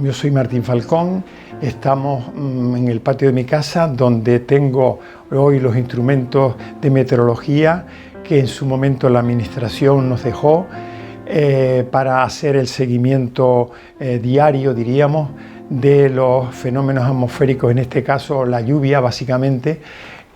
Yo soy Martín Falcón, estamos en el patio de mi casa donde tengo hoy los instrumentos de meteorología que en su momento la administración nos dejó para hacer el seguimiento diario, diríamos, de los fenómenos atmosféricos, en este caso la lluvia básicamente,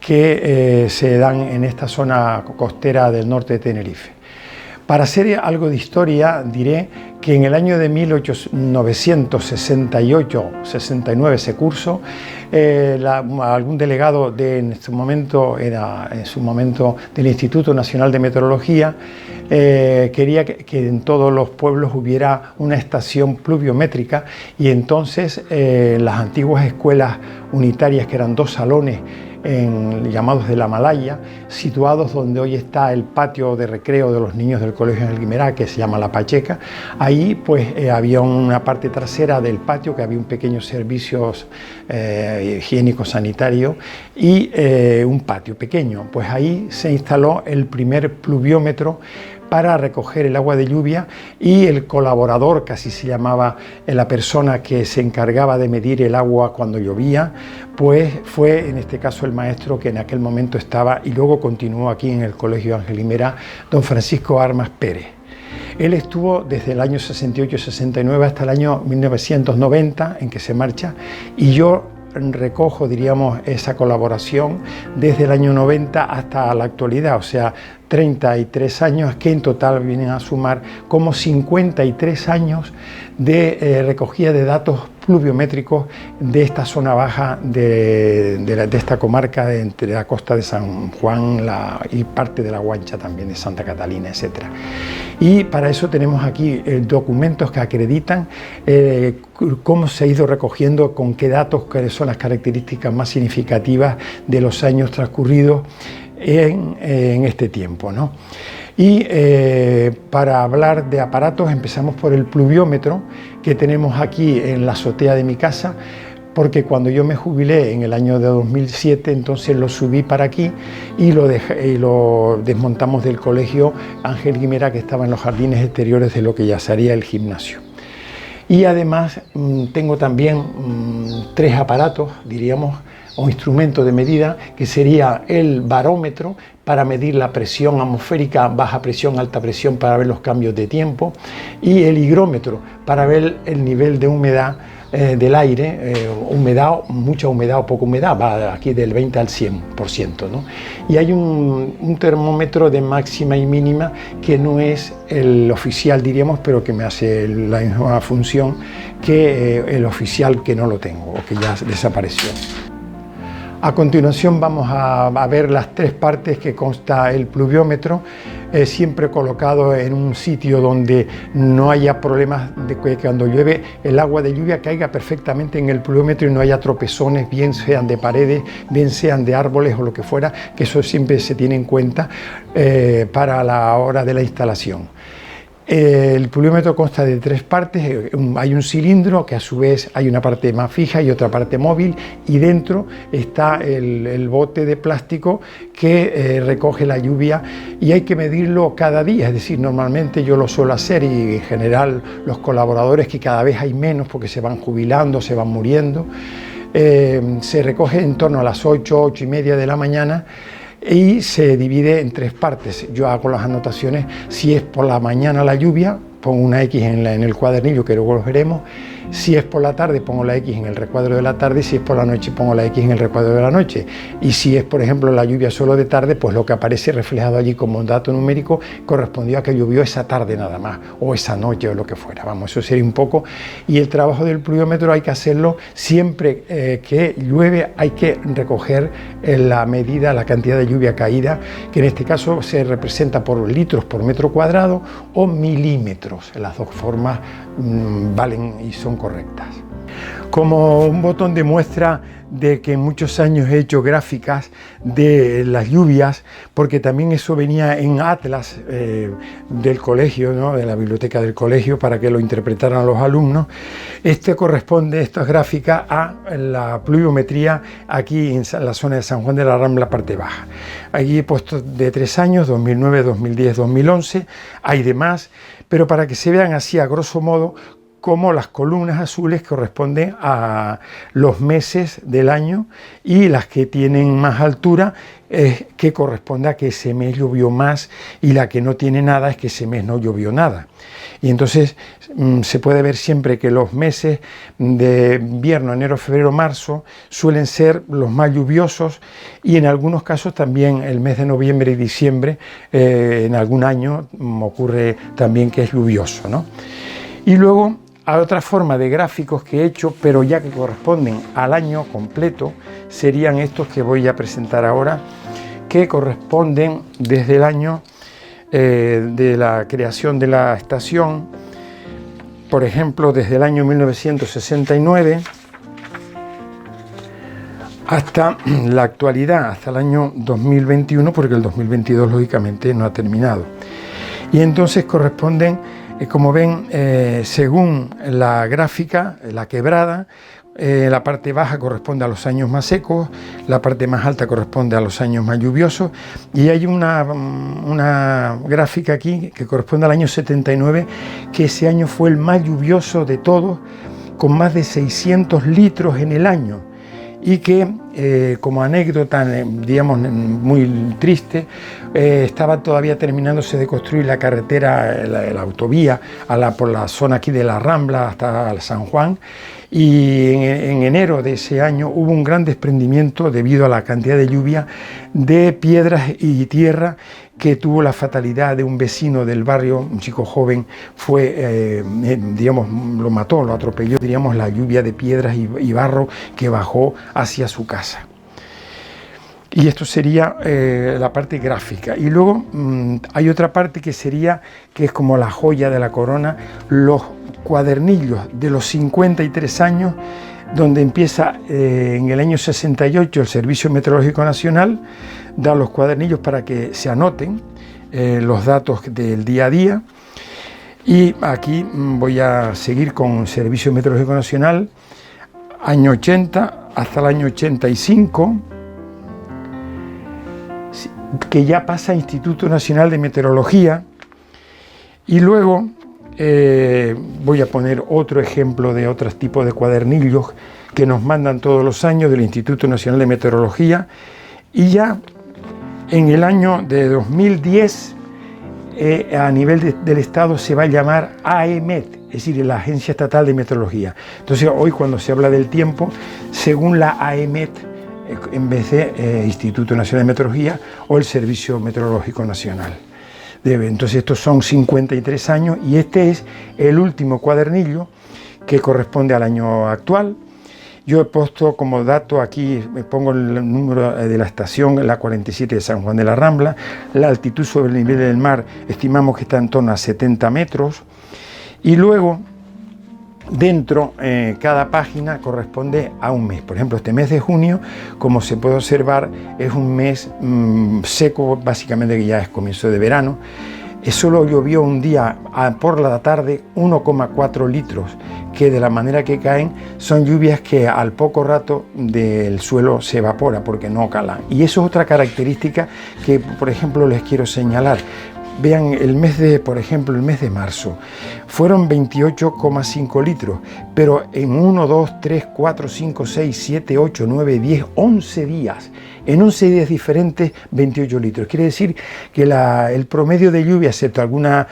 que se dan en esta zona costera del norte de Tenerife. Para hacer algo de historia diré que en el año de 1968-69 ese curso, algún delegado en su momento del Instituto Nacional de Meteorología quería que en todos los pueblos hubiera una estación pluviométrica y entonces las antiguas escuelas unitarias, que eran 2 salones llamados de la Malaya, situados donde hoy está el patio de recreo de los niños del Colegio Ángel Guimerá, que se llama La Pacheca. Ahí pues había una parte trasera del patio que había un pequeño servicio higiénico sanitario y un patio pequeño. Pues ahí se instaló el primer pluviómetro para recoger el agua de lluvia, y el colaborador, que así se llamaba la persona que se encargaba de medir el agua cuando llovía, pues fue en este caso el maestro que en aquel momento estaba y luego continuó aquí en el Colegio Ángel Guimerá, don Francisco Armas Pérez. Él estuvo desde el año 68-69 hasta el año 1990 en que se marcha, y yo recojo, diríamos, esa colaboración desde el año 90 hasta la actualidad, o sea, 33 años que en total vienen a sumar como 53 años de recogida de datos pluviométricos de esta zona baja de esta comarca entre la costa de San Juan y parte de La Guancha también, de Santa Catalina, etc. Y para eso tenemos aquí documentos que acreditan cómo se ha ido recogiendo, con qué datos, cuáles son las características más significativas de los años transcurridos en este tiempo, ¿no? Y para hablar de aparatos empezamos por el pluviómetro que tenemos aquí en la azotea de mi casa, porque cuando yo me jubilé en el año de 2007, entonces lo subí para aquí y lo desmontamos del Colegio Ángel Guimerá, que estaba en los jardines exteriores de lo que ya sería el gimnasio. Y además tengo también 3 aparatos, diríamos, o instrumentos de medida, que sería el barómetro para medir la presión atmosférica, baja presión, alta presión, para ver los cambios de tiempo, y el higrómetro para ver el nivel de humedad del aire, humedad, mucha humedad o poca humedad, va aquí del 20 al 100%, ¿no? Y hay un termómetro de máxima y mínima que no es el oficial, diríamos, pero que me hace la misma función que el oficial, que no lo tengo o que ya desapareció. A continuación vamos a ver las 3 partes que consta el pluviómetro, siempre colocado en un sitio donde no haya problemas de que cuando llueve el agua de lluvia caiga perfectamente en el pluviómetro y no haya tropezones, bien sean de paredes, bien sean de árboles o lo que fuera, que eso siempre se tiene en cuenta para la hora de la instalación. El pluviómetro consta de 3 partes, hay un cilindro que a su vez hay una parte más fija y otra parte móvil, y dentro está el bote de plástico que recoge la lluvia, y hay que medirlo cada día, es decir, normalmente yo lo suelo hacer, y en general los colaboradores, que cada vez hay menos porque se van jubilando, se van muriendo, se recoge en torno a las 8, 8 y media de la mañana, y se divide en 3 partes. Yo hago las anotaciones: si es por la mañana la lluvia, pongo una X en el cuadernillo, que luego lo veremos. Si es por la tarde, pongo la X en el recuadro de la tarde, y si es por la noche, pongo la X en el recuadro de la noche. Y si es, por ejemplo, la lluvia solo de tarde, pues lo que aparece reflejado allí como dato numérico correspondió a que llovió esa tarde nada más, o esa noche, o lo que fuera. Vamos, eso sería un poco. Y el trabajo del pluviómetro hay que hacerlo siempre que llueve, hay que recoger la medida, la cantidad de lluvia caída, que en este caso se representa por litros por metro cuadrado o milímetros. Las 2 formas valen y son correctas. Como un botón de muestra de que en muchos años he hecho gráficas de las lluvias, porque también eso venía en atlas del colegio, ¿no?, de la biblioteca del colegio, para que lo interpretaran los alumnos. Estas gráficas a la pluviometría aquí en la zona de San Juan de la Rambla, parte baja. Aquí he puesto de 3 años, 2009, 2010, 2011, hay de más, pero para que se vean así a grosso modo como las columnas azules corresponden a los meses del año y las que tienen más altura es que corresponde a que ese mes llovió más, y la que no tiene nada es que ese mes no llovió nada. Y entonces se puede ver siempre que los meses de invierno, enero, febrero, marzo, suelen ser los más lluviosos, y en algunos casos también el mes de noviembre y diciembre, en algún año ocurre también que es lluvioso, ¿no? Y luego hay otra forma de gráficos que he hecho, pero ya que corresponden al año completo, serían estos que voy a presentar ahora, que corresponden desde el año de la creación de la estación, por ejemplo, desde el año 1969 hasta la actualidad, hasta el año 2021, porque el 2022 lógicamente no ha terminado. Y entonces corresponden, como ven, según la gráfica, la quebrada, la parte baja corresponde a los años más secos, la parte más alta corresponde a los años más lluviosos, y hay una gráfica aquí que corresponde al año 79, que ese año fue el más lluvioso de todos, con más de 600 litros en el año, y que como anécdota, digamos, muy triste, estaba todavía terminándose de construir la carretera, la autovía por la zona aquí de la Rambla hasta San Juan, y en enero de ese año hubo un gran desprendimiento debido a la cantidad de lluvia de piedras y tierra, que tuvo la fatalidad de un vecino del barrio, un chico joven, digamos, lo mató, lo atropelló, diríamos, la lluvia de piedras y barro que bajó hacia su casa. Y esto sería la parte gráfica. Y luego hay otra parte que es como la joya de la corona, los cuadernillos de los 53 años, donde empieza en el año 68 el Servicio Meteorológico Nacional, da los cuadernillos para que se anoten los datos del día a día. Y aquí voy a seguir con Servicio Meteorológico Nacional, año 80 hasta el año 85, que ya pasa a Instituto Nacional de Meteorología. Y luego voy a poner otro ejemplo de otros tipos de cuadernillos que nos mandan todos los años del Instituto Nacional de Meteorología. Y ya en el año de 2010, a nivel del Estado, se va a llamar AEMET, es decir, la Agencia Estatal de Meteorología. Entonces hoy, cuando se habla del tiempo, según la AEMET, en vez de Instituto Nacional de Meteorología o el Servicio Meteorológico Nacional. Entonces estos son 53 años, y este es el último cuadernillo que corresponde al año actual. Yo he puesto como dato aquí, me pongo el número de la estación, la 47 de San Juan de la Rambla. La altitud sobre el nivel del mar estimamos que está en torno a 70 metros. Y luego, dentro, cada página corresponde a un mes. Por ejemplo, este mes de junio, como se puede observar, es un mes seco, básicamente, que ya es comienzo de verano. Solo llovió un día por la tarde 1,4 litros, que de la manera que caen son lluvias que al poco rato del suelo se evapora porque no calan. Y eso es otra característica que, por ejemplo, les quiero señalar. Vean, por ejemplo, el mes de marzo fueron 28,5 litros, pero en 1, 2, 3, 4, 5, 6, 7, 8, 9, 10, 11 días, en 11 días diferentes, 28 litros. Quiere decir que el promedio de lluvia, excepto alguna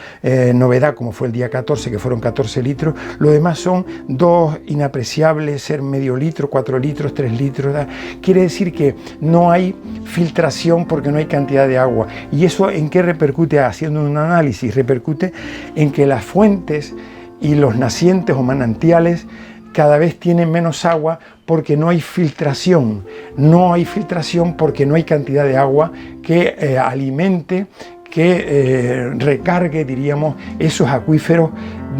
novedad, como fue el día 14, que fueron 14 litros, lo demás son 2 inapreciables, ser medio litro, 4 litros, 3 litros. Quiere decir que no hay filtración porque no hay cantidad de agua. ¿Y eso en qué repercute? Haciendo un análisis, repercute en que las fuentes y los nacientes o manantiales cada vez tienen menos agua porque no hay filtración. No hay filtración porque no hay cantidad de agua que alimente, que recargue, diríamos, esos acuíferos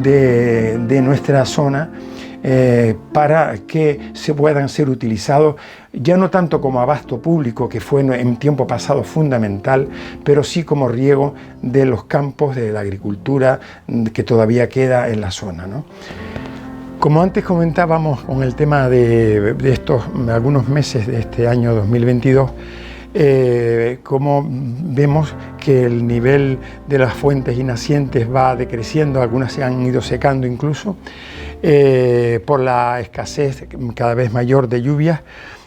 de nuestra zona, para que se puedan ser utilizados, ya no tanto como abasto público, que fue en tiempo pasado fundamental, pero sí como riego de los campos de la agricultura que todavía queda en la zona, ¿no? Como antes comentábamos con el tema de estos algunos meses de este año 2022, como vemos que el nivel de las fuentes y nacientes va decreciendo, algunas se han ido secando incluso. por la escasez cada vez mayor de lluvias.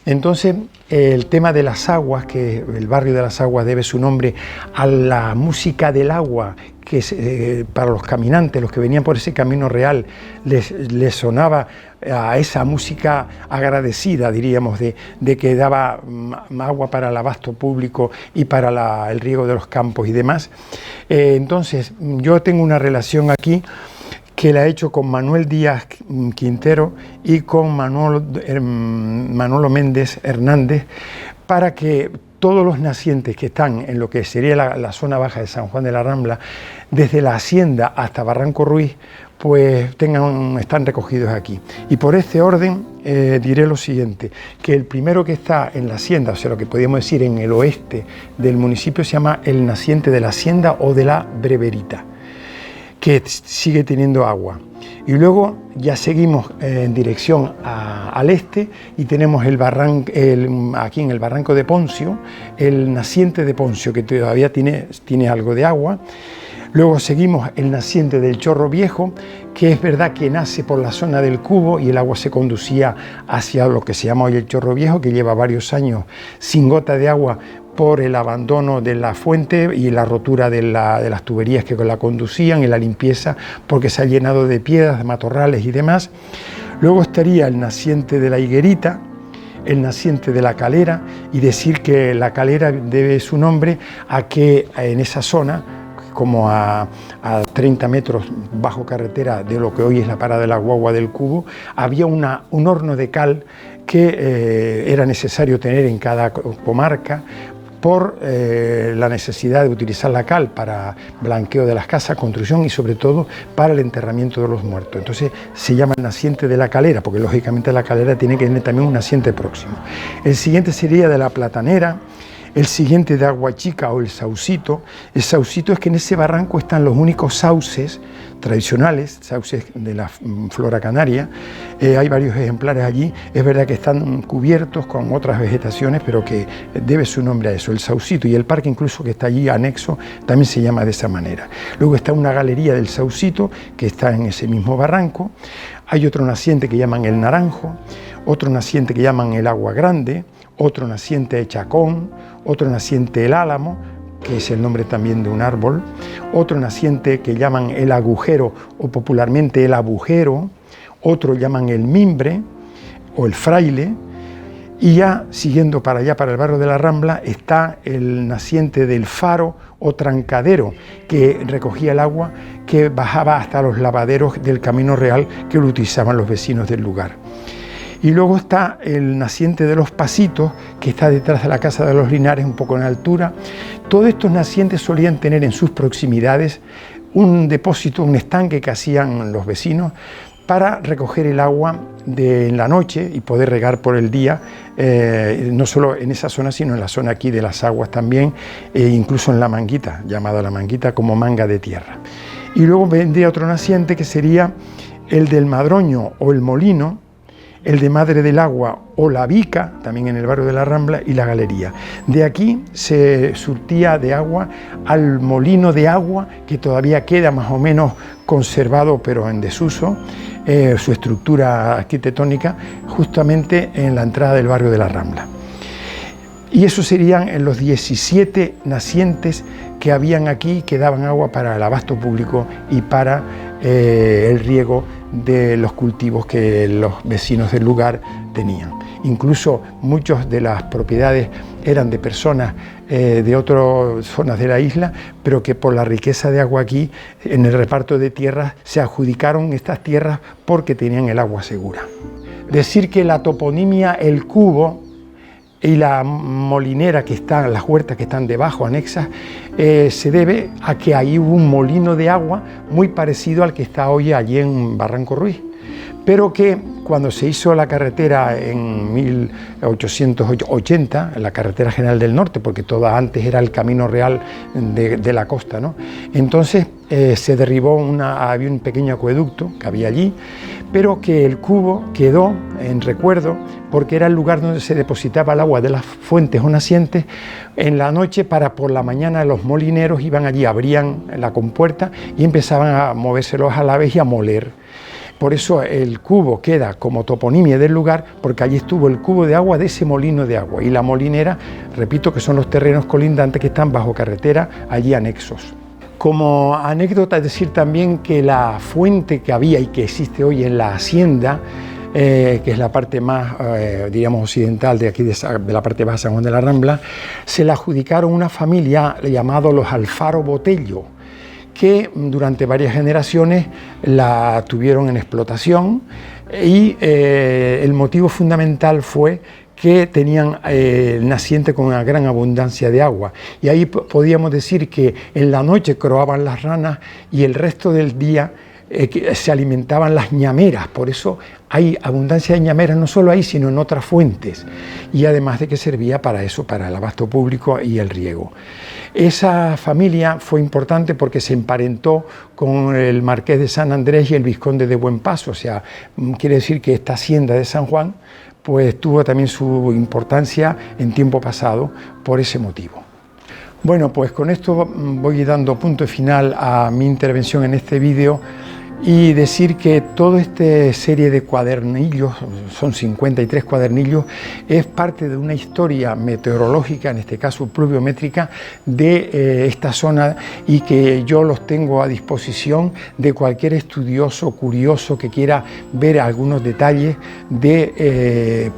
Entonces, el tema de las aguas, que el barrio de las aguas debe su nombre a la música del agua, que para los caminantes, los que venían por ese camino real, les sonaba a esa música agradecida, diríamos, de que daba agua para el abasto público y para el riego de los campos y demás. Entonces, yo tengo una relación aquí que la he hecho con Manuel Díaz Quintero y con Manolo Méndez Hernández, para que todos los nacientes que están en lo que sería la zona baja de San Juan de la Rambla, desde la Hacienda hasta Barranco Ruiz, pues están recogidos aquí. Y por este orden diré lo siguiente, que el primero que está en la Hacienda, o sea, lo que podríamos decir en el oeste del municipio, se llama el naciente de la Hacienda o de la Breverita, que sigue teniendo agua. Y luego ya seguimos en dirección al este y tenemos aquí en el barranco de Poncio, el naciente de Poncio, que todavía tiene algo de agua. Luego seguimos el naciente del Chorro Viejo, que es verdad que nace por la zona del Cubo y el agua se conducía hacia lo que se llama hoy el Chorro Viejo, que lleva varios años sin gota de agua por el abandono de la fuente y la rotura de las tuberías que la conducían y la limpieza, porque se ha llenado de piedras, de matorrales y demás. Luego estaría el naciente de la Higuerita, el naciente de la Calera, y decir que la Calera debe su nombre a que en esa zona, como a 30 metros bajo carretera de lo que hoy es la parada de la guagua del Cubo, había un horno de cal que era necesario tener en cada comarca por la necesidad de utilizar la cal para blanqueo de las casas, construcción y sobre todo para el enterramiento de los muertos. Entonces se llama el naciente de la Calera, porque lógicamente la Calera tiene que tener también un naciente próximo. El siguiente sería de la Platanera, el siguiente de Agua Chica o el Saucito. El Saucito es que en ese barranco están los únicos sauces tradicionales, sauces de la flora canaria. Hay varios ejemplares allí, es verdad que están cubiertos con otras vegetaciones, pero que debe su nombre a eso, el Saucito, y el parque incluso que está allí anexo también se llama de esa manera. Luego está una galería del Saucito que está en ese mismo barranco. Hay otro naciente que llaman el Naranjo, otro naciente que llaman el Agua Grande, otro naciente de Chacón, otro naciente el Álamo, que es el nombre también de un árbol, otro naciente que llaman el Agujero o popularmente el Abujero, otro llaman el Mimbre o el Fraile, y ya siguiendo para allá, para el barrio de la Rambla, está el naciente del Faro o Trancadero, que recogía el agua que bajaba hasta los lavaderos del Camino Real que lo utilizaban los vecinos del lugar. Y luego está el naciente de los Pasitos, que está detrás de la Casa de los Linares, un poco en altura. Todos estos nacientes solían tener en sus proximidades un depósito, un estanque que hacían los vecinos para recoger el agua en la noche y poder regar por el día, no solo en esa zona, sino en la zona aquí de las aguas también, incluso en la Manguita, llamada la Manguita como manga de tierra. Y luego vendría otro naciente que sería el del Madroño o el Molino, el de Madre del Agua o la Vica, también en el barrio de la Rambla, y la Galería. De aquí se surtía de agua al molino de agua, que todavía queda más o menos conservado, pero en desuso, su estructura arquitectónica, justamente en la entrada del barrio de la Rambla. Y esos serían los 17 nacientes que habían aquí, que daban agua para el abasto público y para el riego de los cultivos que los vecinos del lugar tenían. Incluso muchas de las propiedades eran de personas de otras zonas de la isla, pero que por la riqueza de agua aquí, en el reparto de tierras, se adjudicaron estas tierras porque tenían el agua segura. Decir que la toponimia El Cubo y la molinera que están, las huertas que están debajo, anexas, se debe a que ahí hubo un molino de agua muy parecido al que está hoy allí en Barranco Ruiz, pero que cuando se hizo la carretera en 1880, la carretera general del norte, porque toda antes era el camino real de la costa, ¿no? Entonces se derribó, había un pequeño acueducto que había allí, pero que el cubo quedó en recuerdo porque era el lugar donde se depositaba el agua de las fuentes o nacientes en la noche, para por la mañana los molineros iban allí, abrían la compuerta y empezaban a moverse los alaves y a moler. Por eso el cubo queda como toponimia del lugar, porque allí estuvo el cubo de agua de ese molino de agua, y la molinera, repito, que son los terrenos colindantes que están bajo carretera, allí anexos. Como anécdota, es decir también que la fuente que había y que existe hoy en la hacienda, que es la parte más, diríamos, occidental de aquí, de la parte baja de San Juan de la Rambla, se la adjudicaron una familia llamada los Alfaro Botello, que durante varias generaciones la tuvieron en explotación, y el motivo fundamental fue que tenían naciente con una gran abundancia de agua, y ahí podíamos decir que en la noche croaban las ranas y el resto del día se alimentaban las ñameras. Por eso hay abundancia de ñameras no solo ahí, sino en otras fuentes, y además de que servía para eso, para el abasto público y el riego. Esa familia fue importante porque se emparentó con el marqués de San Andrés y el vizconde de Buenpaso, o sea, quiere decir que esta hacienda de San Juan pues tuvo también su importancia en tiempo pasado por ese motivo. Bueno, pues con esto voy dando punto final a mi intervención en este vídeo, y decir que toda esta serie de cuadernillos, son 53 cuadernillos, es parte de una historia meteorológica, en este caso pluviométrica, de esta zona, y que yo los tengo a disposición de cualquier estudioso, curioso, que quiera ver algunos detalles de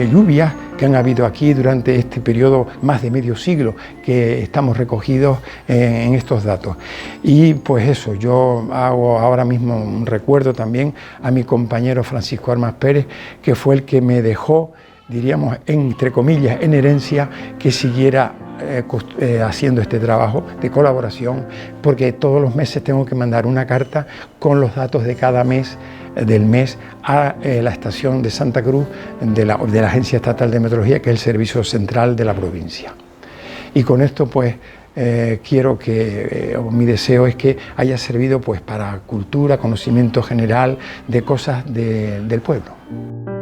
lluvias que han habido aquí durante este periodo, más de medio siglo, que estamos recogidos en estos datos. Y pues eso, yo hago ahora mismo un recuerdo también a mi compañero Francisco Armas Pérez, que fue el que me dejó, diríamos, entre comillas, en herencia, que siguiera haciendo este trabajo de colaboración, porque todos los meses tengo que mandar una carta con los datos de cada mes del mes a la estación de Santa Cruz de la Agencia Estatal de Meteorología, que es el servicio central de la provincia. Y con esto pues quiero que, mi deseo es que haya servido pues para cultura, conocimiento general de cosas del pueblo.